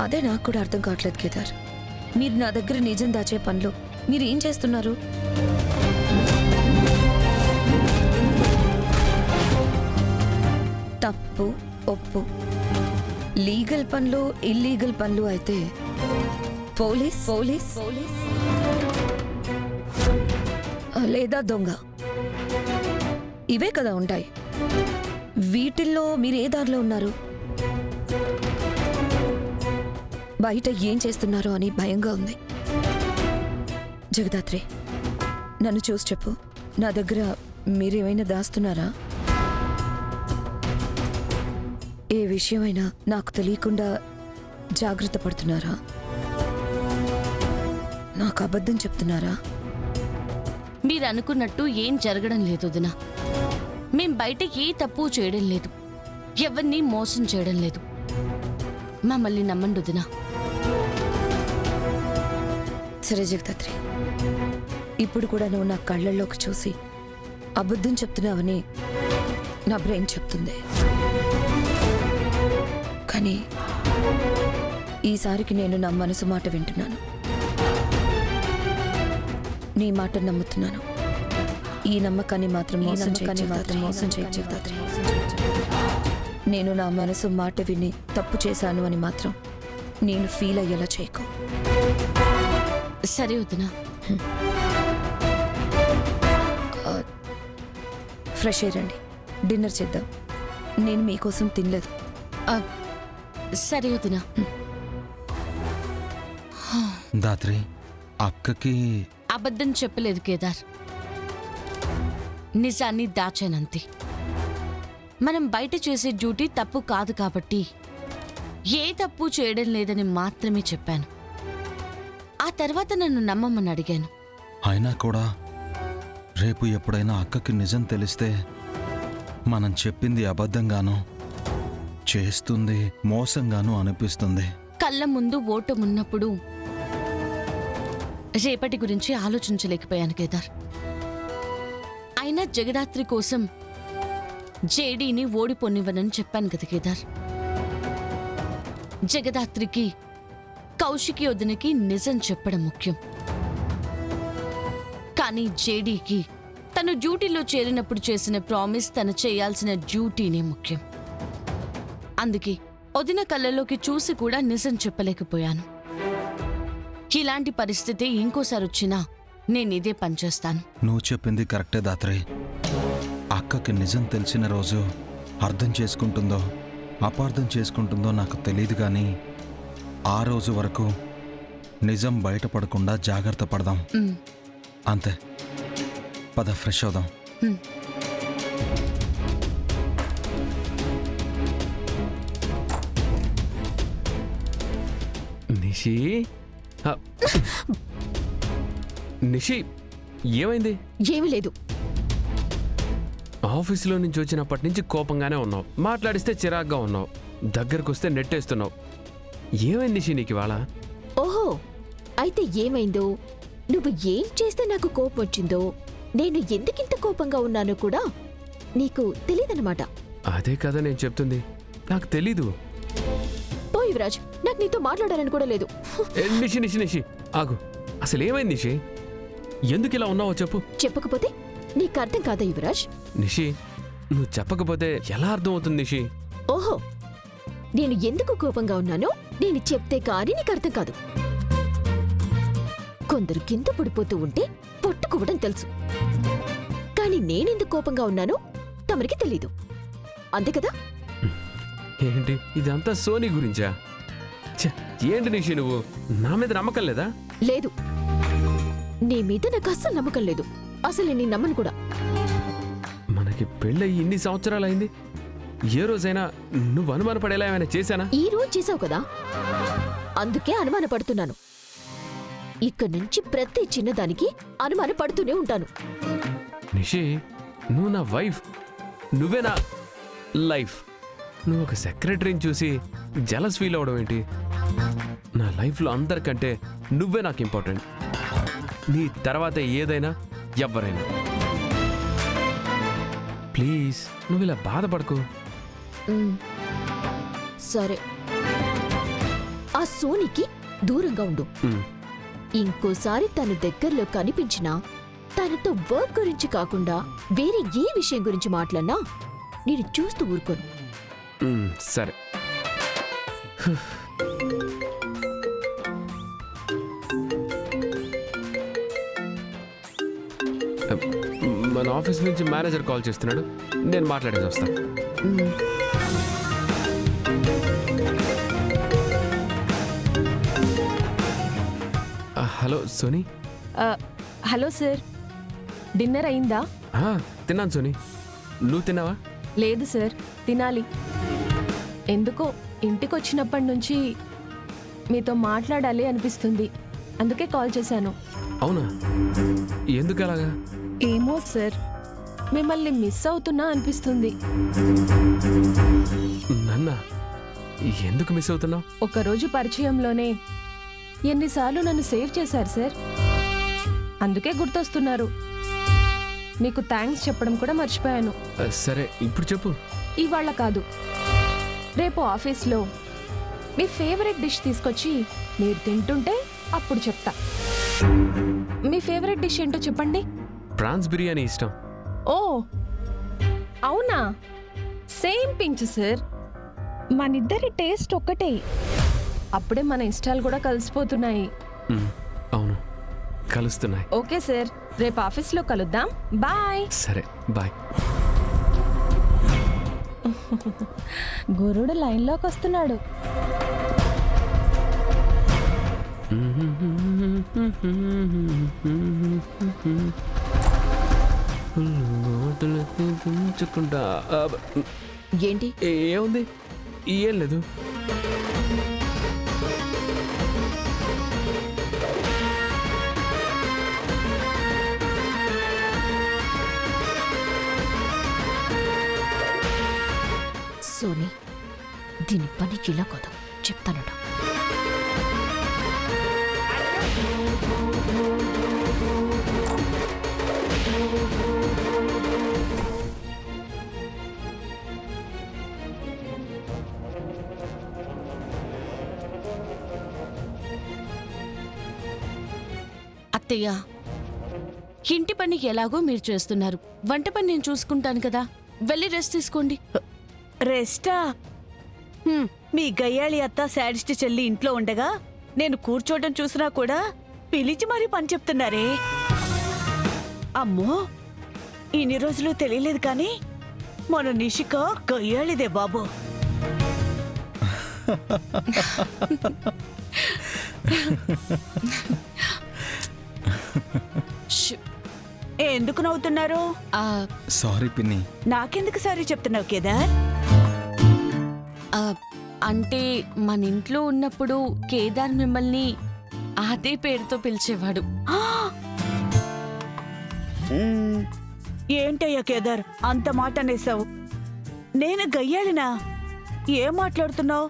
అదే నాకు కూడా అర్థం కావట్లేదు కేదార్. మీరు నా దగ్గర నిజం దాచే పనిలో మీరు ఏం చేస్తున్నారు? తప్పు ఒప్పు, లీగల్ పనులు ఇల్లీగల్ పనులు అయితే పోలీస్ పోలీస్ పోలీస్ లేదా దొంగ, ఇవే కదా ఉంటాయి. వీటిల్లో మీరు ఏ దారిలో ఉన్నారు? బయట ఏం చేస్తున్నారో అని భయంగా ఉంది. జగదాత్రి, నన్ను చూసి చెప్పు, నా దగ్గర మీరేమైనా దాస్తున్నారా? ఏ విషయమైనా నాకు తెలియకుండా జాగ్రత్త పడుతున్నారా? నాకు అబద్ధం చెప్తున్నారా? మీరు అనుకున్నట్టు ఏం జరగడం లేదు వదినా. మేం బయట ఏ తప్పు చేయడం లేదు, ఎవరిని మోసం చేయడం లేదు. మమ్మల్ని నమ్మండి వదినా. సరే జగదాత్రి, ఇప్పుడు కూడా నువ్వు నా కళ్ళల్లోకి చూసి అబద్ధం చెప్తున్నావని నా బ్రెయిన్ చెప్తుంది. కానీ ఈసారికి నేను నా మనసు మాట వింటున్నాను, నీ మాట నమ్ముతున్నాను. ఈ నమ్మకాన్ని మాత్రం మోసం చేయకు జగదాత్రి. నేను నా మనసు మాట విని తప్పు చేశాను అని మాత్రం నేను ఫీల్ అయ్యేలా చేయకు. సరే వదినా. ఫ్రెష్ అయ్యండి, డిన్నర్ చేద్దాం. నేను మీకోసం తినలేదు. సరే వదినా. దాత్రి, అక్కకి అబద్ధం చెప్పలేదు కేదార్, నిజాన్ని దాచానంతే. మనం బయట చేసే డ్యూటీ తప్పు కాదు కాబట్టి ఏ తప్పు చేయడం లేదని మాత్రమే చెప్పాను. ఆ తర్వాత నన్ను నమ్మమని అడిగాను. అయినా కూడా రేపు ఎప్పుడైనా అక్కకి నిజం తెలిస్తే మనం చెప్పింది అబద్ధంగానో చేస్తుంది మోసంగానో అనిపిస్తుంది. కళ్ళ ముందు ఓటమున్నప్పుడు రేపటి గురించి ఆలోచించలేకపోయాను కేదార్. అయినా జగదాత్రి కోసం జేడీని ఓడిపోనివ్వనని చెప్పాను కదా కేదార్. జగదాత్రికి కౌశికి వదినకి నిజం చెప్పడం ముఖ్యం. కానీ జేడీకి తను డ్యూటీలో చేరినప్పుడు చేసిన ప్రామిస్ తను చేయాల్సిన డ్యూటీనే ముఖ్యం. అందుకే వదిన కళ్ళలోకి చూసి కూడా నిజం చెప్పలేకపోయాను. ఇలాంటి పరిస్థితి ఇంకోసారి వచ్చినా నేనిదే పనిచేస్తాను. నువ్వు చెప్పింది కరెక్టే దాత్రి. అక్కకి నిజం తెలిసిన రోజు అర్థం చేసుకుంటుందో అపార్థం చేసుకుంటుందో నాకు తెలియదు, కానీ ఆ రోజు వరకు నిజం బయటపడకుండా జాగ్రత్త పడదాం. అంతే, పద ఫ్రెష్ అవుదాం. నిషి, నిషి, ఏమైంది? ఏమీ లేదు. ఆఫీసులో నుంచి వచ్చినప్పటి నుంచి కోపంగానే ఉన్నావు, మాట్లాడిస్తే చిరాగ్గా ఉన్నావు, దగ్గరకు వస్తే నెట్టేస్తున్నావు. ఏమైంది నిషి నీకు ఇవాళ? ఓహో, అయితే ఏమైందో, నువ్వు ఏం చేస్తే నాకు కోపం వచ్చిందో, నేను ఎందుకింత కోపంగా ఉన్నానో కూడా నీకు తెలీదన్నమాట. అదే కదా నేను చెప్తుంది, నాకు తెలీదు. పో యువరాజ్, నాకు నీతో మాట్లాడాలని కూడా లేదు. నిషి నిషి నిషి ఆగు, అసలు ఏమైంది నిషి? ఎందుకు ఇలా ఉన్నావో చెప్పు. చెప్పకపోతే నీకు అర్థం కాదా యువరాజ్? నిషి, నువ్వు చెప్పకపోతే ఎలా అర్థం అవుతుంది నిషి? ఓహో, నేను ఎందుకు కోపంగా ఉన్నానో నేను చెప్తే కానీ నీకు అర్థం కాదు. కొందరు కింద పడిపోతూ ఉంటే పట్టుకోవడం తెలుసు, కానీ నేనెందుకు కోపంగా ఉన్నానో తమరికి తెలీదు, అంతే కదా? ఏంటి ఇదంతా సోనీ గురించా? ఏంటి నిషి, నువ్వు నా మీద నమ్మకం లేదా? లేదు, నీ మీద నాకు అస్సలు నమ్మకం లేదు. అసలు నేను నమ్మను కూడా. మనకి పెళ్ళయి ఇన్ని సంవత్సరాలైంది, ఏ రోజైనా నువ్వు అనుమానపడేలా ఏమైనా చేశానా? ఈ రోజు చేసావు కదా, అందుకే అనుమాన పడుతున్నాను. ఇక్కడి నుంచి ప్రతి చిన్నదానికి అనుమాన పడుతూనే ఉంటాను. నిషి, నువ్వు నా వైఫ్, నువ్వే నా లైఫ్. నువ్వు ఒక సెక్రటరీని చూసి జలస్ ఫీల్ అవడం ఏంటి? నా లైఫ్లో అందరికంటే నువ్వే నాకు ఇంపార్టెంట్. నీ తర్వాత ఏదైనా ఎవ్వరైనా. ప్లీజ్ నువ్వు ఇలా బాధపడకు. సరే, ఆ సోనీకి దూరంగా ఉండు. ఉమ్, ఇంకోసారి తను దగ్గరలో కనిపించినా తనతో వర్క్ గురించి కాకుండా వేరే ఏ విషయం గురించి మాట్లాడినా నేను చూస్తూ ఊరుకోను. సరే. మన ఆఫీస్ నుంచి మేనేజర్ కాల్ చేస్తున్నాడు, నేను మాట్లాడేసి వస్తాను. Hello Soni. Hello sir, dinner అయిందా? తిన్నాను సోనీ, నువ్వు తిన్నావా? లేదు సార్, తినాలి. ఎందుకో ఇంటికొచ్చినప్పటి నుంచి మీతో మాట్లాడాలి అనిపిస్తుంది, అందుకే కాల్ చేశాను. అవునా, ఎందుకు అలాగా? ఏమో సార్, మిమ్మల్ని మిస్ అవుతున్నా అనిపిస్తుంది. నన్నా ఎందుకు మిస్ అవుతున్నావు? ఒకరోజు పరిచయంలోనే ఎన్నిసార్లు నన్ను సేవ్ చేశారు సార్, అందుకే గుర్తొస్తున్నారు. మీకు థ్యాంక్స్ చెప్పడం కూడా మర్చిపోయాను. సరే ఇప్పుడు చెప్పు. ఇవాళ కాదు, రేపు ఆఫీస్లో మీ ఫేవరెట్ డిష్ తీసుకొచ్చి మీరు తింటుంటే అప్పుడు చెప్తా. మీ ఫేవరెట్ డిష్ ఏంటో చెప్పండి. ప్రాన్స్ బిర్యానీ ఇష్టం. ఓ అవునా, సేమ్ పించ్ సార్. మనిద్దరి టేస్ట్ ఒక్కటే, అప్పుడే మన ఇష్టాలు కూడా కలిసిపోతున్నాయి. అవును, కలుస్తున్నాయి. ఓకే సార్, రేపు ఆఫీస్లో కలుద్దాం. బాయ్. సరే బాయ్. గురుడు లైన్లోకి వస్తున్నాడు. ఏంటి? ఏముంది, ఏం లేదు. సోనీ, దీని పని ఇలా కదా చెప్తానట. అత్తయ్య, ఇంటి పని ఎలాగో మీరు చేస్తున్నారు, వంట పని నేను చూసుకుంటాను కదా, వెళ్ళి రెస్ట్ తీసుకోండి. రెస్టా? మీ గయ్యాళి అత్త శాడిస్ట్ చెల్లి ఇంట్లో ఉండగా నేను కూర్చోవడం చూసినా కూడా పిలిచి మరీ పని చెప్తున్నారే. అమ్మో, ఇన్ని రోజులు తెలియలేదు కానీ మన నిషిక గయ్యాళిదే బాబు. ష్. ఎందుకు నవ్వుతున్నారు? ఆ, సారీ పిన్ని. నాకెందుకు సారీ చెప్తున్నావు కేదార్? ఆ, అంటే మన ఇంట్లో ఉన్నప్పుడు కేదార్ మిమ్మల్ని అదే పేరుతో పిలిచేవాడు. ఏంటయ్యా కేదార్ అంత మాట అనేసావు? నేను గయ్యాళినా? ఏం మాట్లాడుతున్నావు?